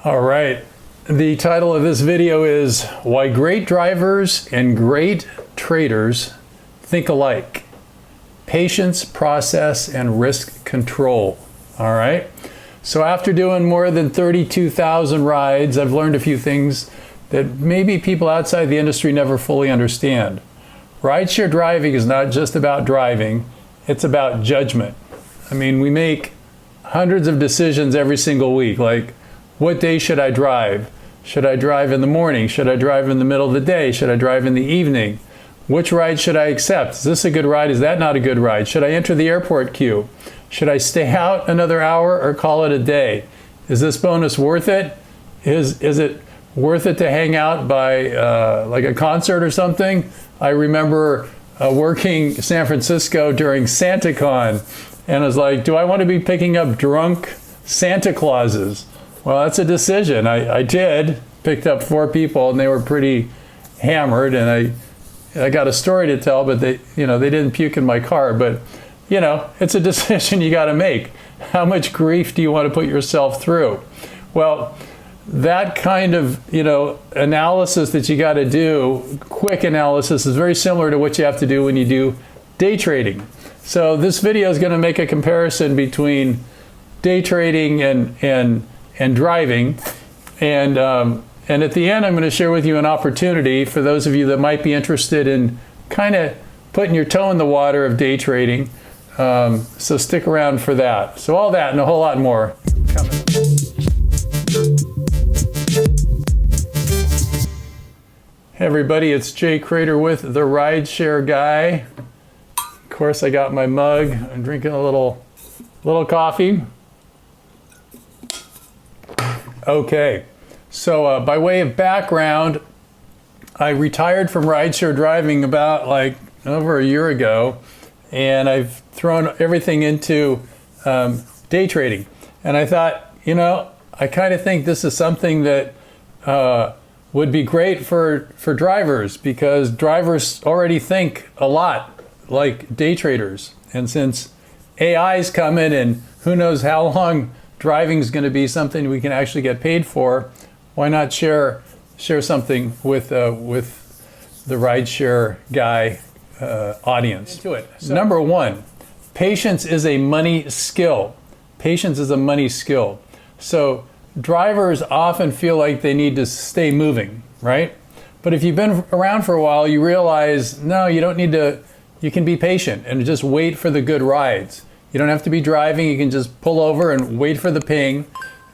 All right. The title of this video is Why Great Drivers and Great Traders Think Alike. Patience, process, and risk control. All right. So after doing more than 32,000 rides, I've learned a few things that maybe people outside the industry never fully understand. Rideshare driving is not just about driving, it's about judgment. I mean, we make hundreds of decisions every single week, like what day should I drive? Should I drive in the morning? Should I drive in the middle of the day? Should I drive in the evening? Which ride should I accept? Is this a good ride? Is that not a good ride? Should I enter the airport queue? Should I stay out another hour or call it a day? Is this bonus worth it? Is it worth it to hang out by like a concert or something? I remember working San Francisco during SantaCon, and I was like, do I want to be picking up drunk Santa Clauses? Well, that's a decision. I did, picked up 4 people, and they were pretty hammered, and I got a story to tell, but they didn't puke in my car. But it's a decision you got to make. How much grief do you want to put yourself through? Well, that kind of analysis that you got to do, quick analysis, is very similar to what you have to do when you do day trading. So this video is going to make a comparison between day trading and driving, and at the end I'm going to share with you an opportunity for those of you that might be interested in kind of putting your toe in the water of day trading. So stick around for that. So all that and a whole lot more coming up. Hey everybody, it's Jay Crater with the Rideshare Guy. Of course, I got my mug. I'm drinking a little coffee. Okay, so by way of background, I retired from rideshare driving about over a year ago, and I've thrown everything into day trading. And I thought, I kind of think this is something that would be great for drivers, because drivers already think a lot like day traders. And since AI's coming and who knows how long driving is going to be something we can actually get paid for, why not share something with the Rideshare Guy audience? Into it. So, number 1, patience is a money skill. Patience is a money skill. So drivers often feel like they need to stay moving, right? But if you've been around for a while, you realize, no, you don't need to. You can be patient and just wait for the good rides. You don't have to be driving. You can just pull over and wait for the ping.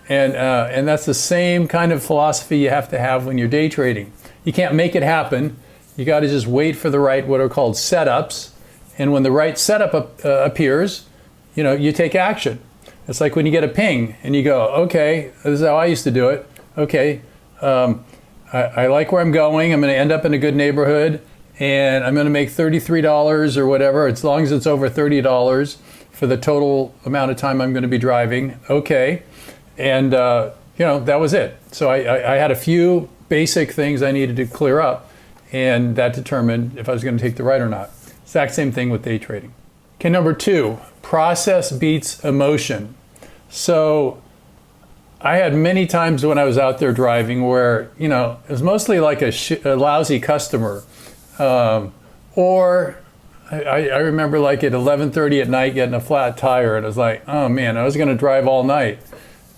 And that's the same kind of philosophy you have to have when you're day trading. You can't make it happen. You got to just wait for the right, what are called setups. And when the right setup appears, you take action. It's like when you get a ping and you go, okay, this is how I used to do it. Okay, I like where I'm going. I'm going to end up in a good neighborhood, and I'm going to make $33 or whatever, as long as it's over $30 for the total amount of time I'm going to be driving. Okay. And, that was it. So I had a few basic things I needed to clear up, and that determined if I was going to take the ride or not. Exact same thing with day trading. Okay, number 2, process beats emotion. So I had many times when I was out there driving where, it was mostly like a lousy customer. Or I remember like at 11:30 at night getting a flat tire, and I was like, oh man, I was going to drive all night.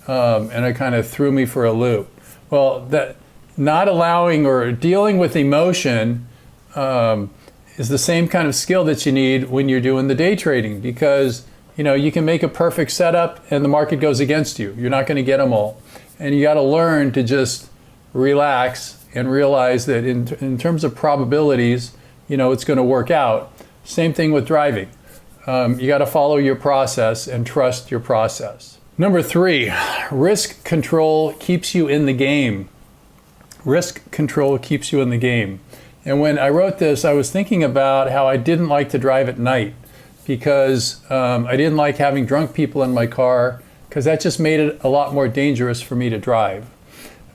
And it kind of threw me for a loop. Well, that not allowing or dealing with emotion is the same kind of skill that you need when you're doing the day trading, because you can make a perfect setup and the market goes against you. You're not going to get them all, and you got to learn to just relax and realize that in terms of probabilities, it's going to work out. Same thing with driving. You got to follow your process and trust your process. Number 3, risk control keeps you in the game. Risk control keeps you in the game. And when I wrote this, I was thinking about how I didn't like to drive at night, because I didn't like having drunk people in my car, because that just made it a lot more dangerous for me to drive.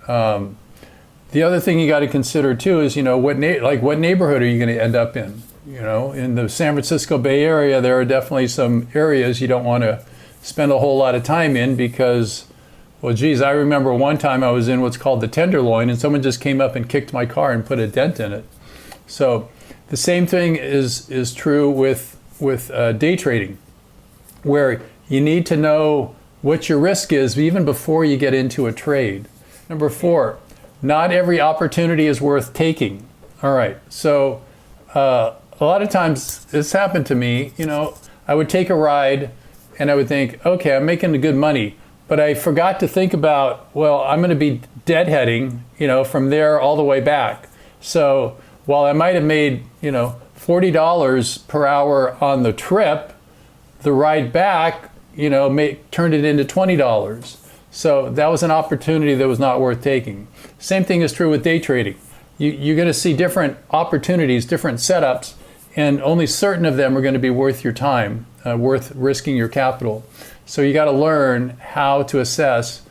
The other thing you got to consider too is, what neighborhood are you going to end up in? In the San Francisco Bay Area, there are definitely some areas you don't want to spend a whole lot of time in, because Well, geez, I remember one time I was in what's called the Tenderloin, and someone just came up and kicked my car and put a dent in it. So the same thing is true with day trading, where you need to know what your risk is even before you get into a trade. Number 4, not every opportunity is worth taking. All right, so a lot of times this happened to me. You know, I would take a ride and I would think, okay, I'm making good money. But I forgot to think about, well, I'm going to be deadheading, you know, from there all the way back. So while I might have made, you know, $40 per hour on the trip, the ride back, you know, turned it into $20. So that was an opportunity that was not worth taking. Same thing is true with day trading. You're going to see different opportunities, different setups, and only certain of them are going to be worth your time, worth risking your capital. So you got to learn how to assess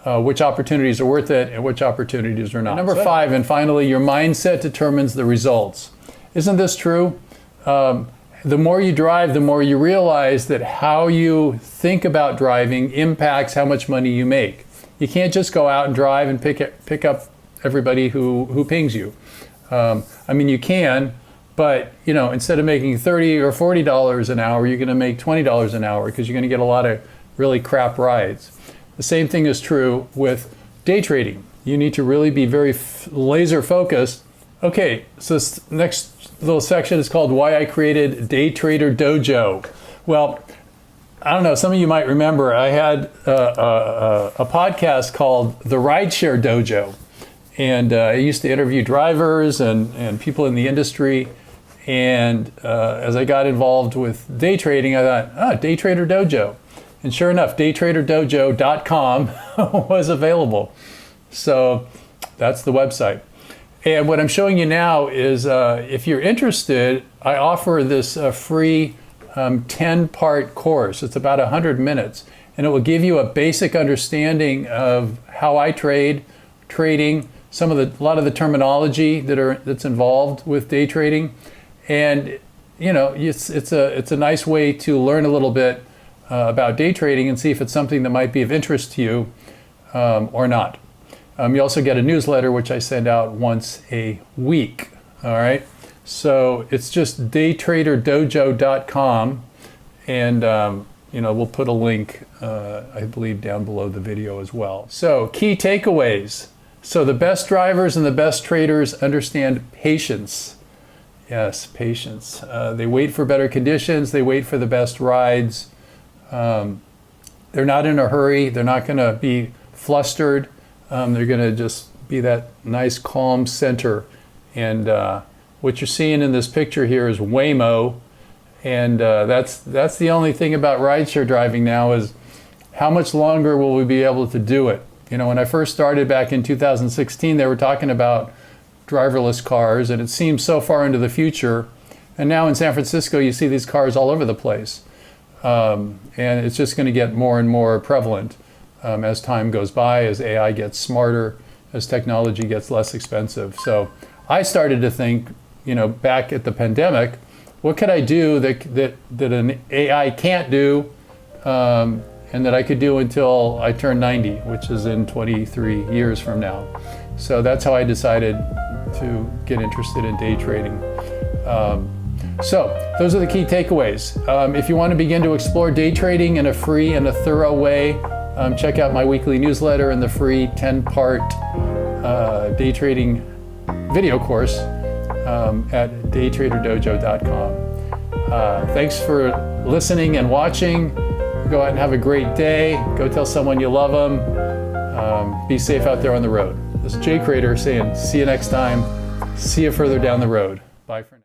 which opportunities are worth it and which opportunities are not. Number 5, and finally, your mindset determines the results. Isn't this true? The more you drive, the more you realize that how you think about driving impacts how much money you make. You can't just go out and drive and pick up everybody who pings you. I mean, you can, but you know, instead of making $30 or $40 an hour, you're going to make $20 an hour because you're going to get a lot of really crap rides. The same thing is true with day trading. You need to really be very laser focused. Okay, so this next little section is called Why I Created Day Trader Dojo. Well, I don't know, some of you might remember I had a podcast called the Rideshare Dojo. And I used to interview drivers and people in the industry. And as I got involved with day trading, I thought, Day Trader Dojo. And sure enough, daytraderdojo.com was available. So that's the website. And what I'm showing you now is if you're interested, I offer this free 10-part course. It's about 100 minutes. And it will give you a basic understanding of how I trading, a lot of the terminology that's involved with day trading. And you know, it's a nice way to learn a little bit about day trading and see if it's something that might be of interest to you or not. You also get a newsletter which I send out once a week. All right, so it's just daytraderdojo.com, and you know, we'll put a link, I believe, down below the video as well. So key takeaways. So the best drivers and the best traders understand patience. Yes, patience. They wait for better conditions. They wait for the best rides. They're not in a hurry. They're not going to be flustered. They're going to just be that nice, calm center. And what you're seeing in this picture here is Waymo. And that's the only thing about rideshare driving now is how much longer will we be able to do it? You know, when I first started back in 2016, they were talking about driverless cars, and it seems so far into the future. And now in San Francisco, you see these cars all over the place. And it's just going to get more and more prevalent as time goes by, as AI gets smarter, as technology gets less expensive. So I started to think, you know, back at the pandemic, what could I do that an AI can't do, and that I could do until I turn 90, which is in 23 years from now. So that's how I decided to get interested in day trading. So those are the key takeaways. If you want to begin to explore day trading in a free and a thorough way, check out my weekly newsletter and the free 10-part day trading video course at daytraderdojo.com. Thanks for listening and watching. Go out and have a great day. Go tell someone you love them. Be safe out there on the road. This is Jay Crater saying, see you next time. See you further down the road. Bye for now.